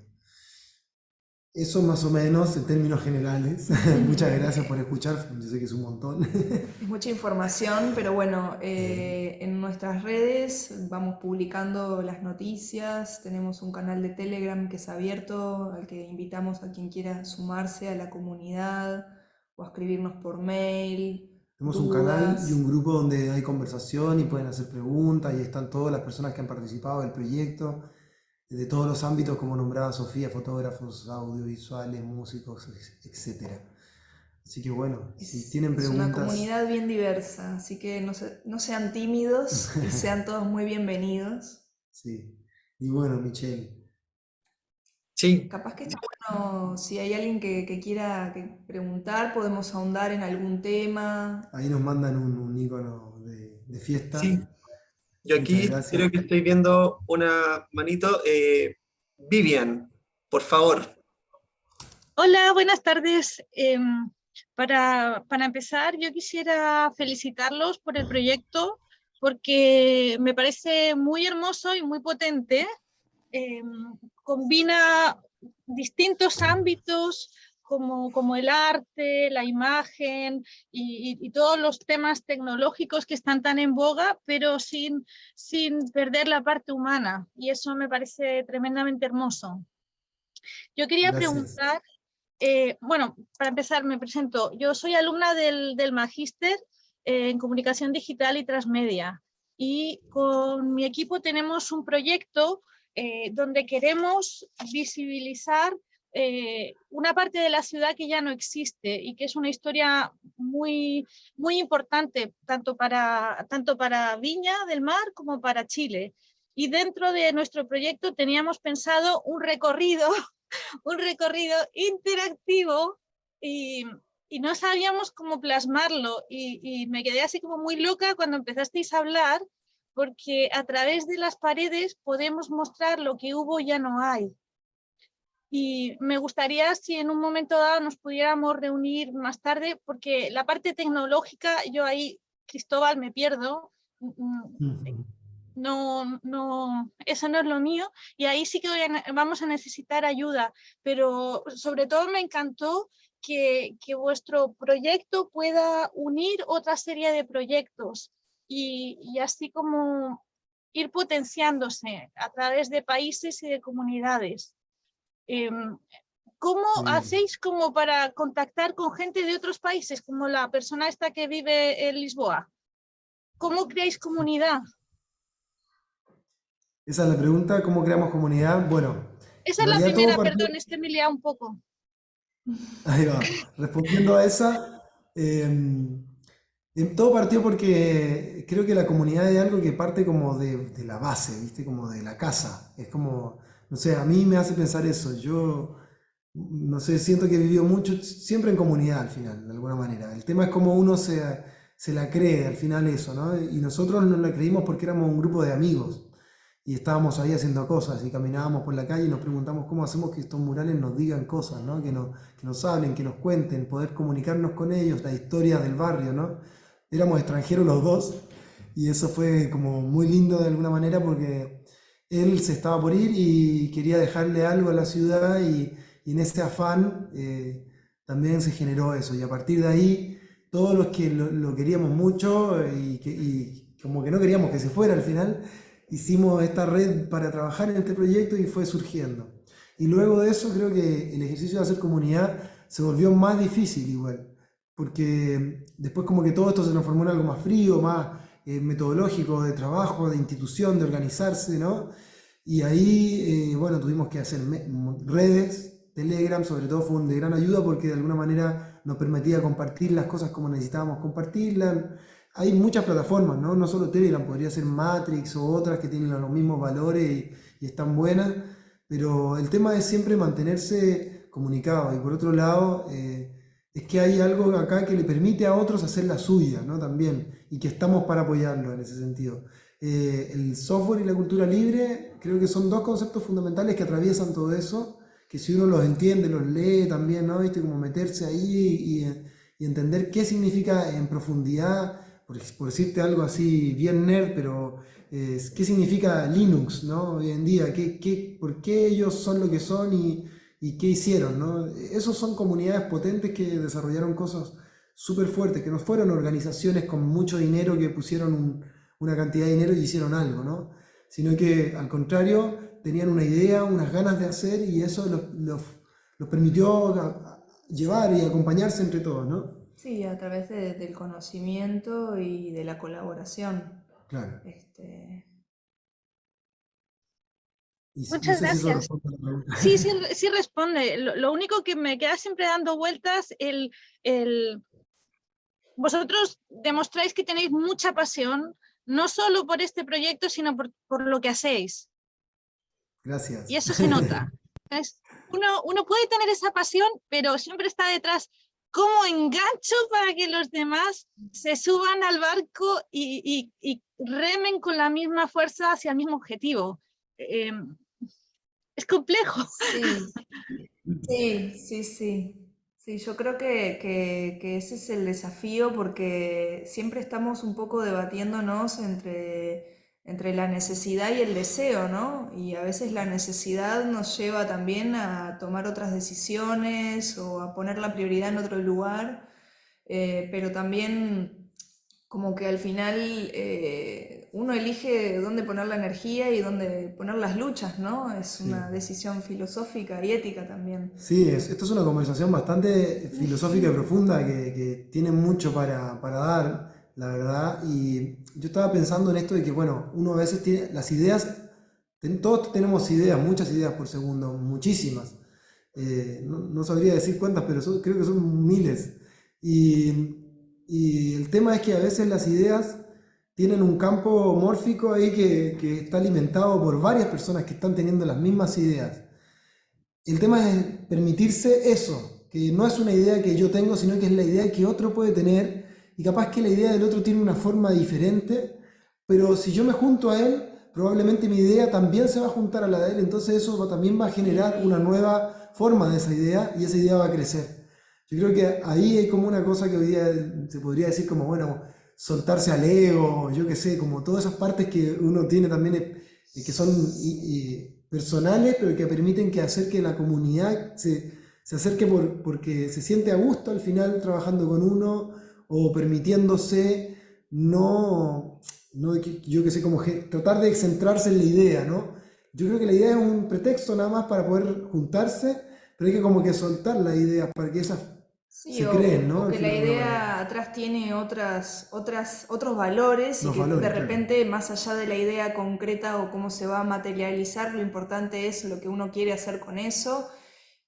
Eso más o menos en términos generales. Muchas gracias por escuchar, yo sé que es un montón. Es mucha información, pero bueno, en nuestras redes vamos publicando las noticias, tenemos un canal de Telegram que es abierto, al que invitamos a quien quiera sumarse a la comunidad o a escribirnos por mail, Tenemos un canal y dudas. un grupo donde hay conversación y pueden hacer preguntas y están todas las personas que han participado del proyecto, de todos los ámbitos como nombraba Sofía, fotógrafos, audiovisuales, músicos, etcétera. Así que bueno, si tienen Es una preguntas, comunidad bien diversa, así que no sean tímidos y sean todos muy bienvenidos. sí. Y bueno, Michelle, Sí, Capaz que está bueno, si hay alguien que quiera preguntar, podemos ahondar en algún tema. ahí nos mandan un icono de fiesta. sí. Yo Muchas aquí gracias. creo que estoy viendo una manito. Vivian, por favor. Hola, buenas tardes. Para empezar, yo quisiera felicitarlos por el proyecto porque me parece muy hermoso y muy potente. Combina distintos ámbitos como el arte, la imagen y todos los temas tecnológicos que están tan en boga, pero sin perder la parte humana. Y eso me parece tremendamente hermoso. Yo quería Gracias. preguntar, bueno, para empezar me presento. Yo soy alumna del Magíster en Comunicación Digital y Transmedia y con mi equipo tenemos un proyecto donde queremos visibilizar una parte de la ciudad que ya no existe y que es una historia muy importante tanto para Viña del Mar como para Chile. Y dentro de nuestro proyecto teníamos pensado un recorrido interactivo y no sabíamos cómo plasmarlo y me quedé así como muy loca cuando empezasteis a hablar porque a través de las paredes podemos mostrar lo que hubo y ya no hay. Y me gustaría si en un momento dado nos pudiéramos reunir más tarde porque la parte tecnológica, yo ahí, Cristóbal, me pierdo. No, eso no es lo mío y ahí sí que vamos a necesitar ayuda, pero sobre todo me encantó que vuestro proyecto pueda unir otra serie de proyectos y así como ir potenciándose a través de países y de comunidades. ¿Cómo Muy bien. hacéis como para contactar con gente de otros países, como la persona esta que vive en Lisboa? ¿Cómo creáis comunidad? Esa es la pregunta, ¿cómo creamos comunidad? Bueno, Esa en es la realidad todo primera, partió, perdón, es que me he liado un poco. ahí va, respondiendo a esa, todo partió porque creo que la comunidad es algo que parte como de la base, ¿viste? Como de la casa. Es como, no sé, a mí me hace pensar eso. Yo, no sé, siento que he vivido mucho, siempre en comunidad al final, de alguna manera. El tema es cómo uno se la cree al final eso, ¿no? Y nosotros nos la creímos porque éramos un grupo de amigos y estábamos ahí haciendo cosas y caminábamos por la calle y nos preguntamos cómo hacemos que estos murales nos digan cosas, ¿no? Que nos hablen, que nos cuenten, poder comunicarnos con ellos, la historia del barrio, ¿no? Éramos extranjeros los dos y eso fue como muy lindo de alguna manera porque él se estaba por ir y quería dejarle algo a la ciudad y en ese afán también se generó eso y a partir de ahí todos los que lo queríamos mucho y como que no queríamos que se fuera al final, hicimos esta red para trabajar en este proyecto y fue surgiendo. Y luego de eso creo que el ejercicio de hacer comunidad se volvió más difícil igual, porque después como que todo esto se transformó en algo más frío, más metodológico, de trabajo, de institución, de organizarse, ¿no? Y ahí, bueno, tuvimos que hacer redes, Telegram sobre todo fue de gran ayuda porque de alguna manera nos permitía compartir las cosas como necesitábamos compartirlas. Hay muchas plataformas, ¿no? No solo Telegram, podría ser Matrix o otras que tienen los mismos valores y están buenas, pero el tema es siempre mantenerse comunicado y por otro lado es que hay algo acá que le permite a otros hacer la suya, ¿no? También, y que estamos para apoyarlo en ese sentido. El software y la cultura libre creo que son dos conceptos fundamentales que atraviesan todo eso, que si uno los entiende, los lee también, ¿no? ¿Viste? Como meterse ahí y entender qué significa en profundidad, por decirte algo así bien nerd, pero qué significa Linux, ¿no? Hoy en día, por qué ellos son lo que son y y qué hicieron, ¿no? Esos son comunidades potentes que desarrollaron cosas súper fuertes, que no fueron organizaciones con mucho dinero que pusieron una cantidad de dinero y hicieron algo, ¿no? Sino que al contrario, tenían una idea, unas ganas de hacer y eso los permitió llevar y acompañarse entre todos, ¿no? Sí, a través del conocimiento y de la colaboración. Claro. Y no Muchas sé si eso gracias. responde a la pregunta. Sí, sí, sí responde. Lo único que me queda siempre dando vueltas, vosotros demostráis que tenéis mucha pasión, no solo por este proyecto, sino por lo que hacéis. Gracias. Y eso se nota. Uno puede tener esa pasión, pero siempre está detrás cómo engancho para que los demás se suban al barco y remen con la misma fuerza hacia el mismo objetivo. Es complejo. Sí, yo creo que ese es el desafío porque siempre estamos un poco debatiéndonos entre la necesidad y el deseo, ¿no? Y a veces la necesidad nos lleva también a tomar otras decisiones o a poner la prioridad en otro lugar, pero también como que al final uno elige dónde poner la energía y dónde poner las luchas, ¿no? Es una decisión filosófica y ética también. Sí, esto es una conversación bastante filosófica y profunda que tiene mucho para dar, la verdad. Y yo estaba pensando en esto de que, bueno, uno a veces tiene las ideas, todos tenemos ideas, muchas ideas por segundo, muchísimas. No sabría decir cuántas, pero creo que son miles. Y el tema es que a veces las ideas tienen un campo mórfico ahí que está alimentado por varias personas que están teniendo las mismas ideas. El tema es permitirse eso, que no es una idea que yo tengo, sino que es la idea que otro puede tener, y capaz que la idea del otro tiene una forma diferente, pero si yo me junto a él, probablemente mi idea también se va a juntar a la de él, entonces eso también va a generar una nueva forma de esa idea, y esa idea va a crecer. Yo creo que ahí hay como una cosa que hoy día se podría decir como, bueno, soltarse al ego, yo qué sé, como todas esas partes que uno tiene también que son personales, pero que permiten que acerque la comunidad, se acerque porque se siente a gusto al final trabajando con uno o permitiéndose yo qué sé, como tratar de centrarse en la idea, ¿no? Yo creo que la idea es un pretexto nada más para poder juntarse, pero hay que como que soltar las ideas para que esas se creen, ¿no? O que la idea atrás tiene otros valores y que de repente, más allá de la idea concreta o cómo se va a materializar, lo importante es lo que uno quiere hacer con eso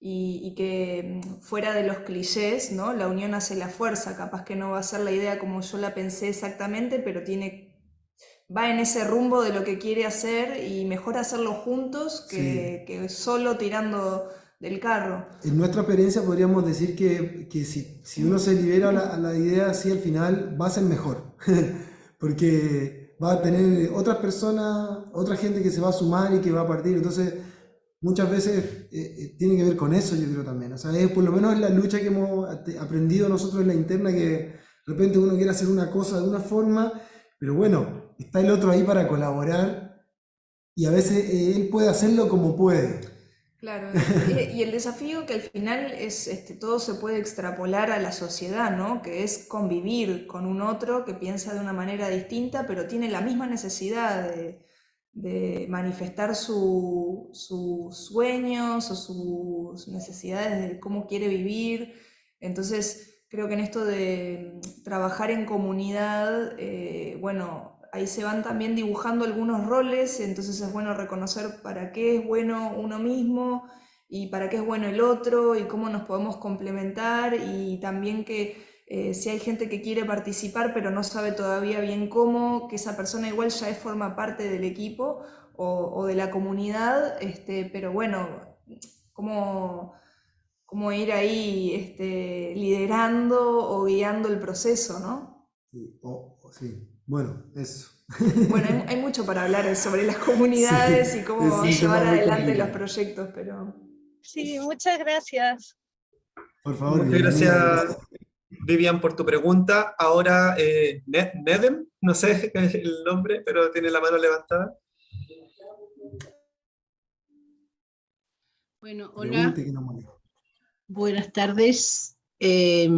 y que fuera de los clichés, ¿no? La unión hace la fuerza, capaz que no va a ser la idea como yo la pensé exactamente, pero va en ese rumbo de lo que quiere hacer y mejor hacerlo juntos que solo tirando del carro. En nuestra experiencia podríamos decir que si uno se libera a la idea así al final va a ser mejor, porque va a tener otras personas, otra gente que se va a sumar y que va a partir, entonces muchas veces tiene que ver con eso, yo creo también, o sea, por lo menos es la lucha que hemos aprendido nosotros en la interna, que de repente uno quiere hacer una cosa de una forma, pero bueno, está el otro ahí para colaborar y a veces él puede hacerlo como puede. Claro, y el desafío que al final es, todo se puede extrapolar a la sociedad, ¿no? Que es convivir con un otro que piensa de una manera distinta, pero tiene la misma necesidad de manifestar sus sueños o sus necesidades de cómo quiere vivir. Entonces, creo que en esto de trabajar en comunidad, bueno, ahí se van también dibujando algunos roles, entonces es bueno reconocer para qué es bueno uno mismo y para qué es bueno el otro y cómo nos podemos complementar y también que si hay gente que quiere participar pero no sabe todavía bien cómo, que esa persona igual ya forma parte del equipo o de la comunidad, pero bueno, cómo ir ahí liderando o guiando el proceso, ¿no? Sí, sí. Bueno, eso. Bueno, hay mucho para hablar sobre las comunidades y cómo llevar adelante los proyectos, pero... Sí, muchas gracias. Por favor. Muchas gracias, Vivian, por tu pregunta. Ahora, Nedem, no sé el nombre, pero tiene la mano levantada. Bueno, hola, Pregunte que no moleste. buenas tardes. Ay,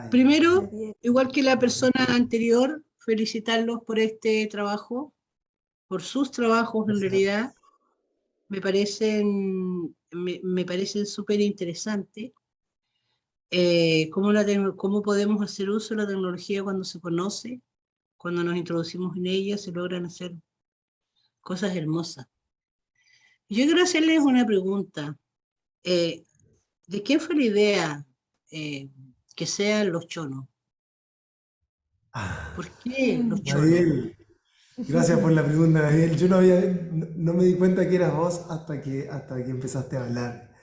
Primero, Nadie- igual que la persona anterior, felicitarlos por este trabajo, por sus trabajos en gracias. realidad. Me parecen súper interesantes. Cómo podemos hacer uso de la tecnología cuando se conoce, cuando nos introducimos en ella, se logran hacer cosas hermosas. Yo quiero hacerles una pregunta. Eh, ¿De quién fue la idea que sean los chonos? Ah, ¿Por qué los chonos? Gabriel, gracias por la pregunta, Gabriel. Yo no me di cuenta que eras vos hasta que empezaste a hablar.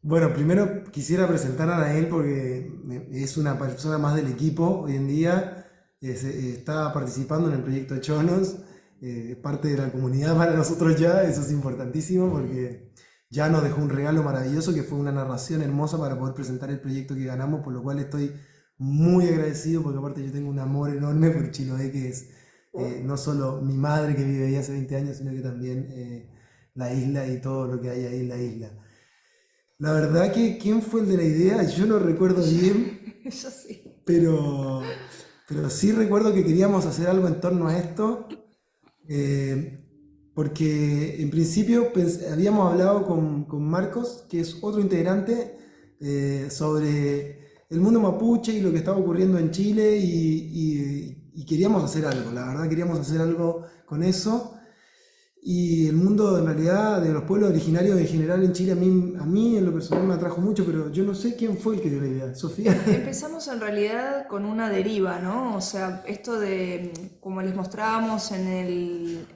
Bueno, primero quisiera presentar a Nael porque es una persona más del equipo hoy en día. Está participando en el proyecto Chonos, es parte de la comunidad para nosotros ya. Eso es importantísimo porque ya nos dejó un regalo maravilloso que fue una narración hermosa para poder presentar el proyecto que ganamos, por lo cual estoy muy agradecido porque aparte yo tengo un amor enorme por Chiloé, que es no solo mi madre que vive ahí hace 20 años, sino que también la isla y todo lo que hay ahí en la isla. La verdad que quién fue el de la idea, yo no recuerdo bien, Yo sí. pero sí recuerdo que queríamos hacer algo en torno a esto, porque en principio habíamos hablado con Marcos, que es otro integrante, sobre el mundo mapuche y lo que estaba ocurriendo en Chile y queríamos hacer algo, la verdad queríamos hacer algo con eso. Y el mundo en realidad de los pueblos originarios en general en Chile a mí en lo personal me atrajo mucho, pero yo no sé quién fue el que dio la idea. Sofía. Empezamos en realidad con una deriva, ¿no? O sea, esto de, como les mostrábamos en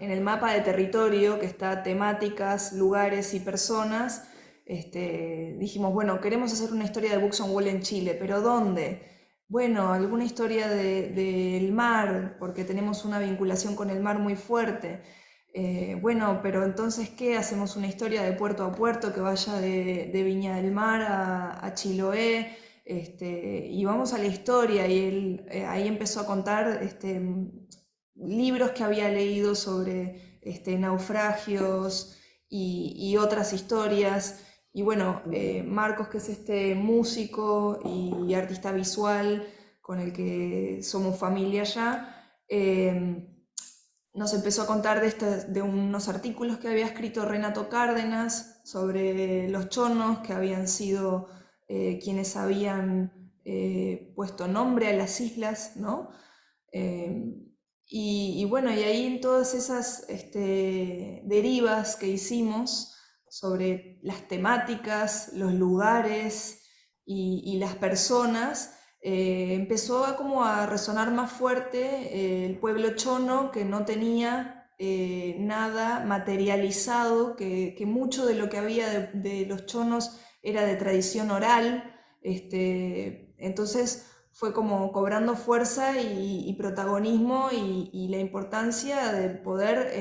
el mapa de territorio, que está temáticas, lugares y personas, dijimos, bueno, queremos hacer una historia de Books on Wall en Chile, pero ¿dónde? Bueno, alguna historia del mar, porque tenemos una vinculación con el mar muy fuerte. Bueno, pero entonces, ¿qué? Hacemos una historia de puerto a puerto que vaya de Viña del Mar a Chiloé, y vamos a la historia y él ahí empezó a contar libros que había leído sobre naufragios y otras historias. Y bueno, Marcos, que es este músico y artista visual con el que somos familia ya, nos empezó a contar de unos artículos que había escrito Renato Cárdenas sobre los chonos, que habían sido quienes habían puesto nombre a las islas, ¿no? Y bueno, y ahí en todas esas derivas que hicimos sobre las temáticas, los lugares y las personas, empezó como a resonar más fuerte el pueblo chono, que no tenía nada materializado, que mucho de lo que había de los chonos era de tradición oral. Entonces fue como cobrando fuerza y protagonismo y la importancia de poder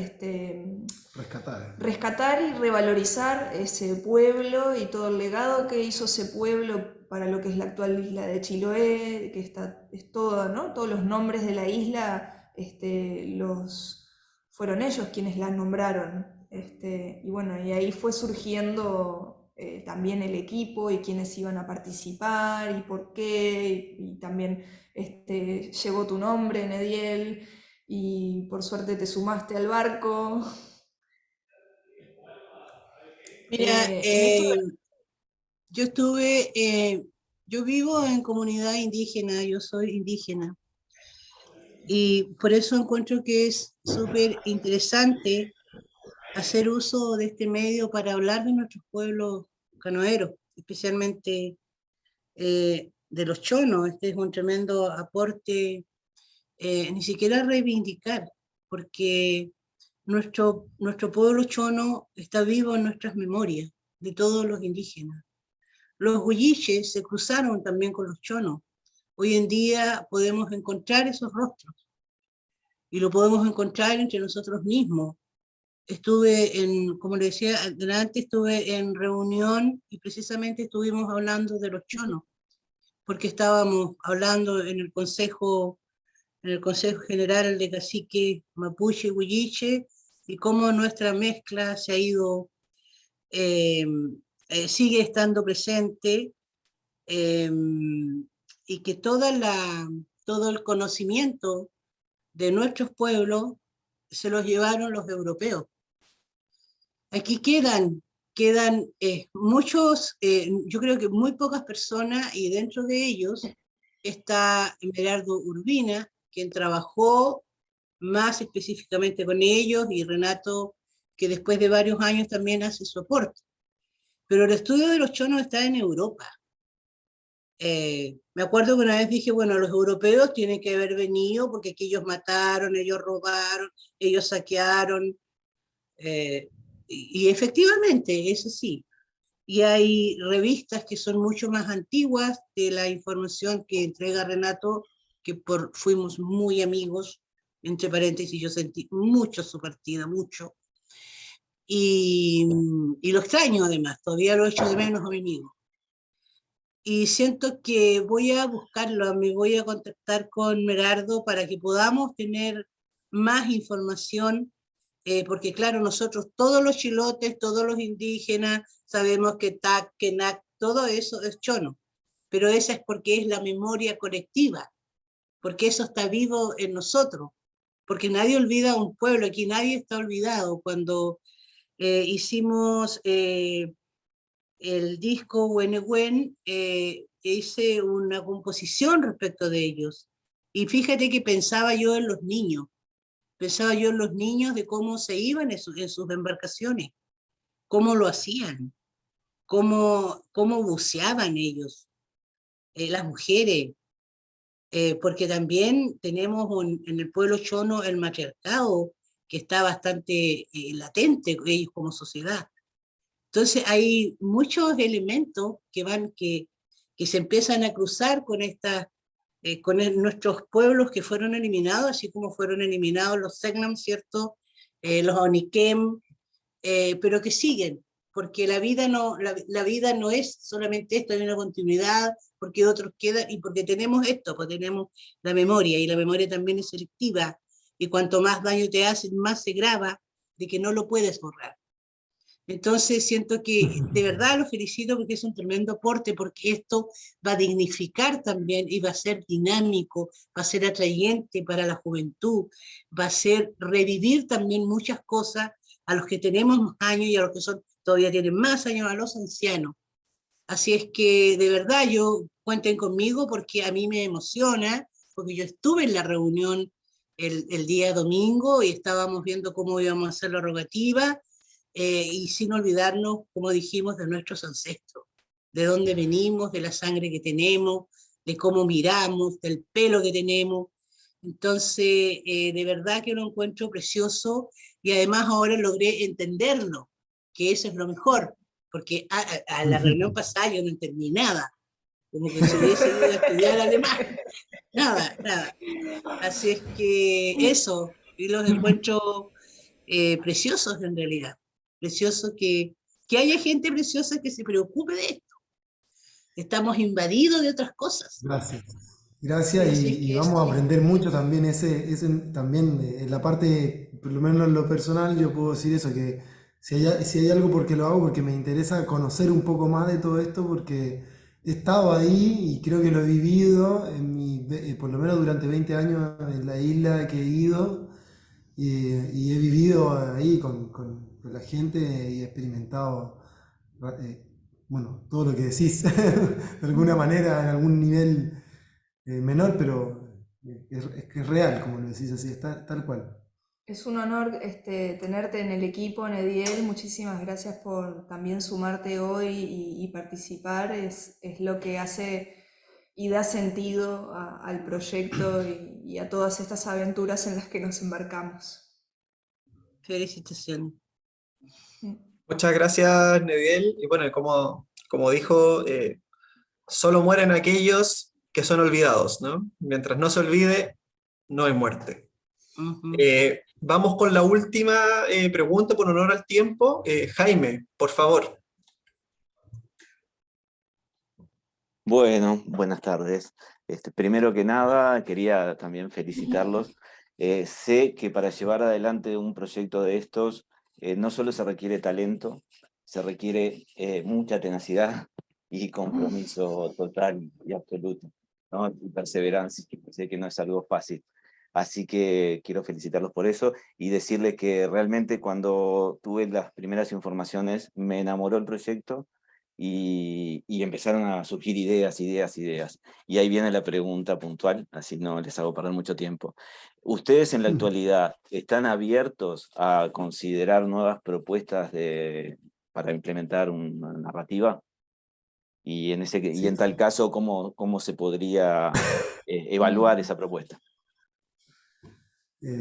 rescatar y revalorizar ese pueblo y todo el legado que hizo ese pueblo para lo que es la actual isla de Chiloé, que es todo, ¿no? Todos los nombres de la isla fueron ellos quienes la nombraron. Y bueno, y ahí fue surgiendo también el equipo y quiénes iban a participar y por qué, y también llegó tu nombre, Nediel, y por suerte te sumaste al barco. Mira, En esto yo vivo en comunidad indígena, yo soy indígena, y por eso encuentro que es súper interesante hacer uso de este medio para hablar de nuestros pueblos canoeros, especialmente de los chonos. Este es un tremendo aporte, ni siquiera reivindicar, porque nuestro pueblo chono está vivo en nuestras memorias de todos los indígenas. Los huilliches se cruzaron también con los chonos. Hoy en día podemos encontrar esos rostros y lo podemos encontrar entre nosotros mismos. Como le decía adelante, estuve en reunión y precisamente estuvimos hablando de los chonos, porque estábamos hablando en el Consejo General de Cacique Mapuche y Huilliche, y cómo nuestra mezcla se ha ido sigue estando presente, y que todo el conocimiento de nuestros pueblos se los llevaron los europeos. Aquí quedan muchos, yo creo que muy pocas personas, y dentro de ellos está Merardo Urbina, quien trabajó más específicamente con ellos, y Renato, que después de varios años también hace su aporte. Pero el estudio de los chonos está en Europa. Me acuerdo que una vez dije, bueno, los europeos tienen que haber venido porque aquí ellos mataron, ellos robaron, ellos saquearon, y efectivamente, es así. Y hay revistas que son mucho más antiguas de la información que entrega Renato, que fuimos muy amigos, entre paréntesis, yo sentí mucho su partida, mucho. Y lo extraño además, todavía lo echo de menos a mi amigo. Y siento que voy a buscarlo, me voy a contactar con Merardo para que podamos tener más información, porque claro, nosotros todos los chilotes, todos los indígenas, sabemos que TAC, que NAC, todo eso es chono, pero esa es porque es la memoria colectiva, porque eso está vivo en nosotros, porque nadie olvida a un pueblo, aquí nadie está olvidado. Cuando hicimos el disco Huenehuen, hice una composición respecto de ellos, y fíjate que pensaba yo en los niños, de cómo se iban en sus embarcaciones, cómo lo hacían, cómo buceaban ellos, las mujeres, porque también tenemos en el pueblo chono el matriarcado, que está bastante latente ellos como sociedad. Entonces hay muchos elementos que se empiezan a cruzar con nuestros pueblos que fueron eliminados, así como fueron eliminados los Selknam, ¿cierto? Los Onikem, pero que siguen, porque la vida no es solamente esto, hay una continuidad, porque otros quedan, y porque tenemos esto, pues tenemos la memoria, y la memoria también es selectiva, y cuanto más daño te hacen, más se graba, de que no lo puedes borrar. Entonces siento que de verdad lo felicito porque es un tremendo aporte, porque esto va a dignificar también y va a ser dinámico, va a ser atrayente para la juventud, va a ser revivir también muchas cosas a los que tenemos más años y a los que todavía tienen más años, a los ancianos. Así es que de verdad cuenten conmigo porque a mí me emociona, porque yo estuve en la reunión el día domingo y estábamos viendo cómo íbamos a hacer la rogativa, y sin olvidarnos, como dijimos, de nuestros ancestros, de dónde venimos, de la sangre que tenemos, de cómo miramos, del pelo que tenemos. Entonces, de verdad que lo encuentro precioso, y además ahora logré entenderlo, que eso es lo mejor, porque a la reunión pasada yo no entendí nada, como que se hubiese ido a estudiar alemán, nada. Así es que eso, y los encuentro preciosos en realidad. Precioso que haya gente preciosa que se preocupe de esto. Estamos invadidos de otras cosas. Gracias, y vamos a aprender mucho también, también en la parte, por lo menos en lo personal, yo puedo decir eso, que si hay algo porque lo hago, porque me interesa conocer un poco más de todo esto, porque he estado ahí y creo que lo he vivido, por lo menos durante 20 años en la isla que he ido, y he vivido ahí con la gente y he experimentado, bueno, todo lo que decís, de alguna manera, en algún nivel menor, pero es real, como lo decís así, está tal cual. Es un honor tenerte en el equipo, Nediel. Muchísimas gracias por también sumarte hoy y participar. Es lo que hace y da sentido al proyecto y a todas estas aventuras en las que nos embarcamos. Felicitaciones. Muchas gracias, Nediel. Y bueno, como dijo, solo mueren aquellos que son olvidados, ¿no? Mientras no se olvide, no hay muerte. Vamos con la última pregunta por honor al tiempo. Jaime, por favor. Bueno, buenas tardes. Primero que nada, quería también felicitarlos. Sé que para llevar adelante un proyecto de estos, no solo se requiere talento, se requiere mucha tenacidad y compromiso total y absoluto, ¿no? Y perseverancia, que sé que no es algo fácil. Así que quiero felicitarlos por eso y decirles que realmente cuando tuve las primeras informaciones me enamoró el proyecto y empezaron a surgir ideas. Y ahí viene la pregunta puntual, así no les hago perder mucho tiempo. ¿Ustedes en la actualidad están abiertos a considerar nuevas propuestas para implementar una narrativa? Y en tal caso, ¿cómo se podría evaluar esa propuesta?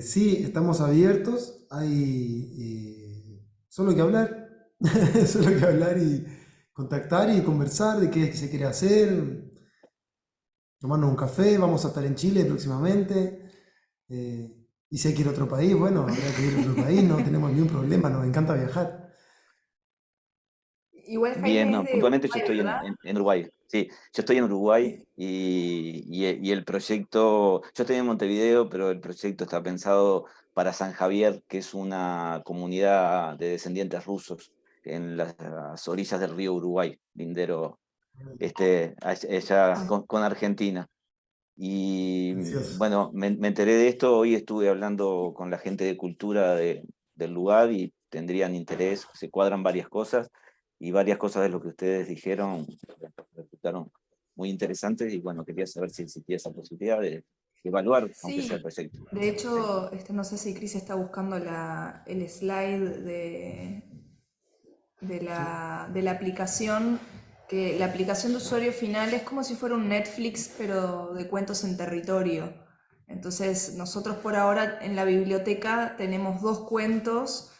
Sí, estamos abiertos, hay solo que hablar, solo que hablar y contactar y conversar de qué es que se quiere hacer, tomarnos un café, vamos a estar en Chile próximamente, y si hay que ir a otro país, bueno, habrá que ir a otro país, no tenemos ningún problema, nos encanta viajar. Igual Bien, Jaime es no, de puntualmente yo Uruguay, estoy ¿verdad? en Uruguay. Sí, yo estoy en Uruguay y el proyecto, yo estoy en Montevideo, pero el proyecto está pensado para San Javier, que es una comunidad de descendientes rusos en las orillas del río Uruguay, lindero allá con Argentina. Y Precioso. bueno, me enteré de esto, hoy estuve hablando con la gente de cultura del lugar y tendrían interés, se cuadran varias cosas y varias cosas de lo que ustedes dijeron resultaron muy interesantes y bueno, quería saber si existía esa posibilidad de evaluar, aunque sea el Sí, proyecto. de hecho, no sé si Cris está buscando el slide de la aplicación, que la aplicación de usuario final es como si fuera un Netflix, pero de cuentos en territorio. Entonces, nosotros por ahora en la biblioteca tenemos 2 cuentos.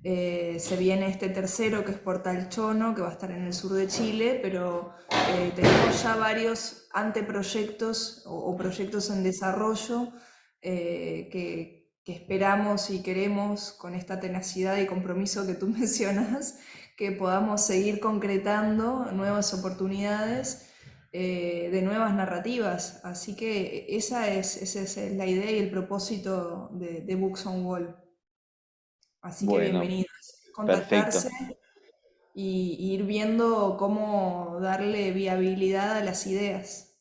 Se viene este tercero, que es Portal Chono, que va a estar en el sur de Chile, pero tenemos ya varios anteproyectos o proyectos en desarrollo que esperamos y queremos, con esta tenacidad y compromiso que tú mencionas, que podamos seguir concretando nuevas oportunidades de nuevas narrativas. Así que esa es la idea y el propósito de Books on Wall. Así que Bueno, bienvenidos. perfecto. Contactarse y ir viendo cómo darle viabilidad a las ideas.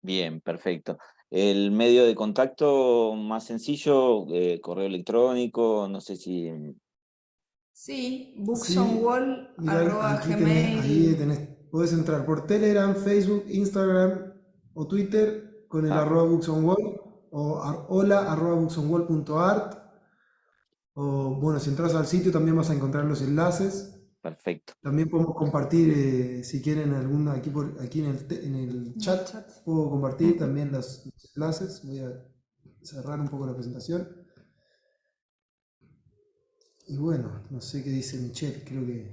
Bien, perfecto. El medio de contacto más sencillo, correo electrónico, no sé si... Sí, Sí, mira, ahí tenés, podés entrar por Telegram, Facebook, Instagram o Twitter con el Ah, @booksonwall o hola@booksonwall.art. O bueno, si entras al sitio también vas a encontrar los enlaces. perfecto. También podemos compartir, si quieren, aquí en el chat, puedo compartir también los enlaces. Voy a cerrar un poco la presentación. Y bueno, no sé qué dice Michelle, creo que...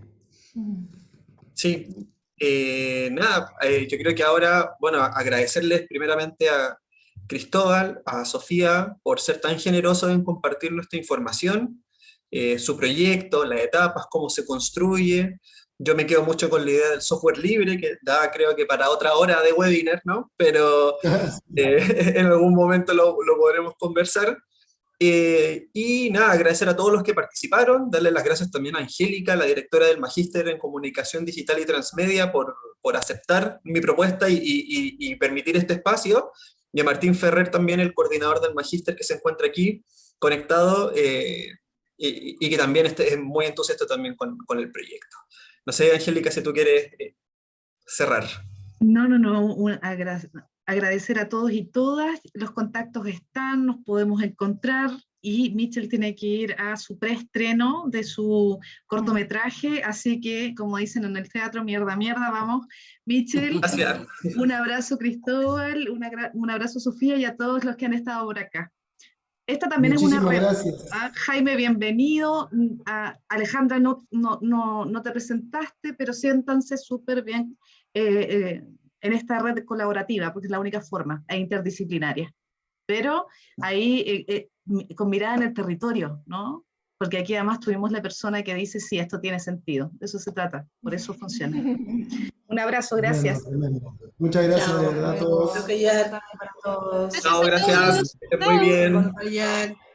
Sí, nada, yo creo que ahora, bueno, agradecerles primeramente a Cristóbal, a Sofía, por ser tan generosos en compartir nuestra información, su proyecto, las etapas, cómo se construye. Yo me quedo mucho con la idea del software libre, que da creo que para otra hora de webinar, ¿no? Pero en algún momento lo podremos conversar. Y nada, agradecer a todos los que participaron, darle las gracias también a Angélica, la directora del Magíster en Comunicación Digital y Transmedia, por aceptar mi propuesta y permitir este espacio, y a Martín Ferrer también, el coordinador del Magíster que se encuentra aquí conectado, y que también es muy entusiasta también con el proyecto. No sé, Angélica, si tú quieres cerrar. No, agradecer a todos y todas, los contactos están, nos podemos encontrar y Michelle tiene que ir a su preestreno de su cortometraje, así que como dicen en el teatro, mierda, mierda, vamos. Michelle, Gracias. un abrazo Cristóbal, un abrazo Sofía y a todos los que han estado por acá. Esta también es una... Muchísimas gracias. Jaime, bienvenido. Alejandra, no te presentaste, pero siéntanse súper bien en esta red colaborativa, porque es la única forma, e interdisciplinaria. Pero ahí con mirada en el territorio, ¿no? Porque aquí además tuvimos la persona que dice, sí, esto tiene sentido. De eso se trata, por eso funciona. Un abrazo, gracias. Tremendo. Muchas gracias de verdad a todos. Para todos. Chao, gracias. Que estén muy bien. Chao.